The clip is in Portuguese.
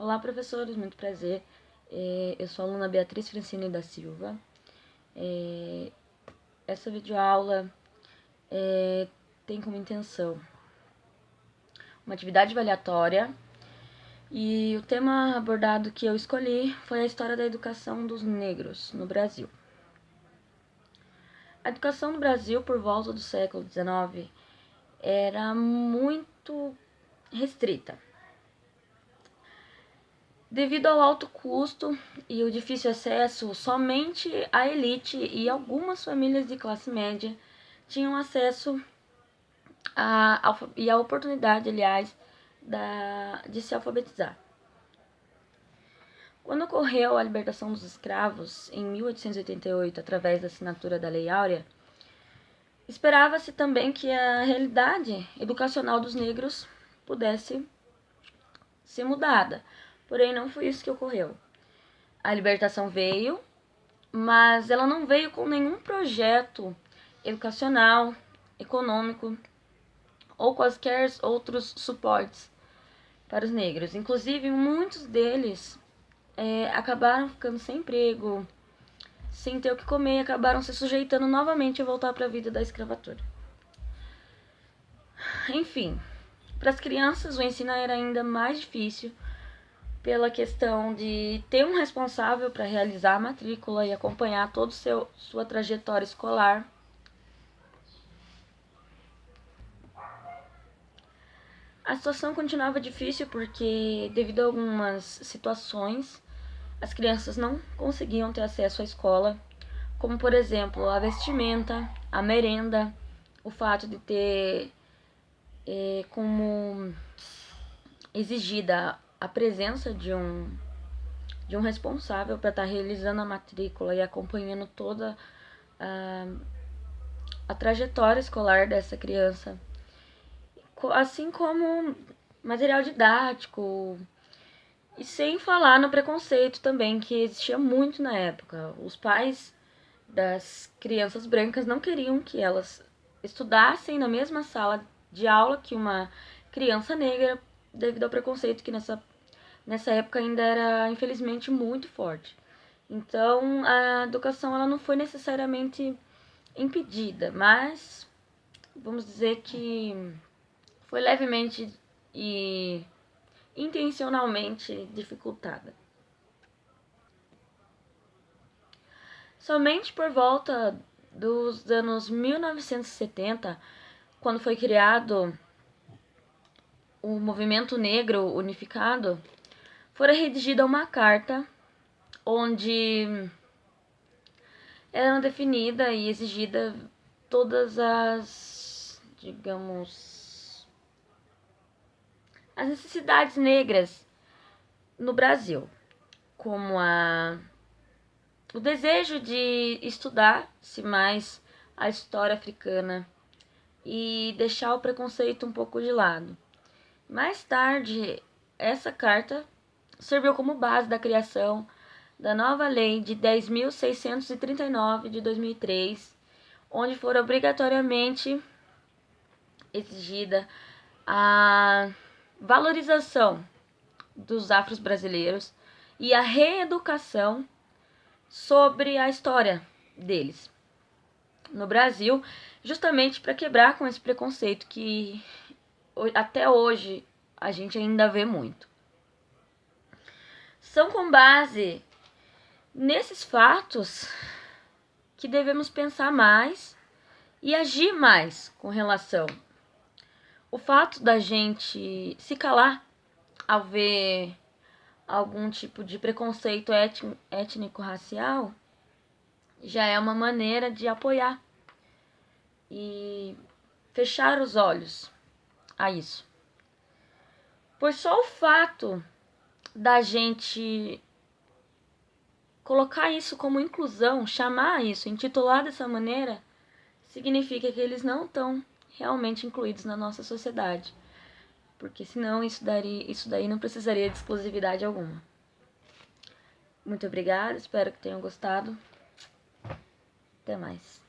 Olá, professores, muito prazer. Eu sou a aluna Beatriz Francine da Silva. Essa videoaula tem como intenção uma atividade avaliatória e o tema abordado que eu escolhi foi a história da educação dos negros no Brasil. A educação no Brasil, por volta do século XIX, era muito restrita. Devido ao alto custo e o difícil acesso, somente a elite e algumas famílias de classe média tinham acesso e a oportunidade, aliás, de se alfabetizar. Quando ocorreu a libertação dos escravos, em 1888, através da assinatura da Lei Áurea, esperava-se também que a realidade educacional dos negros pudesse ser mudada. Porém, não foi isso que ocorreu. A libertação veio, mas ela não veio com nenhum projeto educacional, econômico ou quaisquer outros suportes para os negros. Inclusive, muitos deles acabaram ficando sem emprego, sem ter o que comer, e acabaram se sujeitando novamente a voltar para a vida da escravatura. Enfim, para as crianças o ensino era ainda mais difícil, pela questão de ter um responsável para realizar a matrícula e acompanhar toda sua trajetória escolar. A situação continuava difícil porque, devido a algumas situações, as crianças não conseguiam ter acesso à escola, como, por exemplo, a vestimenta, a merenda, o fato de ter como exigida a presença de um responsável para estar realizando a matrícula e acompanhando toda a trajetória escolar dessa criança, assim como material didático, e sem falar no preconceito também que existia muito na época. Os pais das crianças brancas não queriam que elas estudassem na mesma sala de aula que uma criança negra, devido ao preconceito que nessa época ainda era, infelizmente, muito forte. Então, a educação ela não foi necessariamente impedida, mas vamos dizer que foi levemente e intencionalmente dificultada. Somente por volta dos anos 1970, quando foi criado o Movimento Negro Unificado, foi redigida uma carta onde eram definidas e exigidas todas as, digamos, as necessidades negras no Brasil, como o desejo de estudar-se mais a história africana e deixar o preconceito um pouco de lado. Mais tarde, essa carta serviu como base da criação da nova Lei de 10.639 de 2003, onde for obrigatoriamente exigida a valorização dos afro-brasileiros e a reeducação sobre a história deles no Brasil, justamente para quebrar com esse preconceito que até hoje a gente ainda vê muito. São com base nesses fatos que devemos pensar mais e agir mais com relação. O fato da gente se calar ao ver algum tipo de preconceito étnico-racial já é uma maneira de apoiar e fechar os olhos a isso. Pois só o fato da gente colocar isso como inclusão, chamar isso, intitular dessa maneira, significa que eles não estão realmente incluídos na nossa sociedade. Porque senão isso daí não precisaria de exclusividade alguma. Muito obrigada, espero que tenham gostado. Até mais.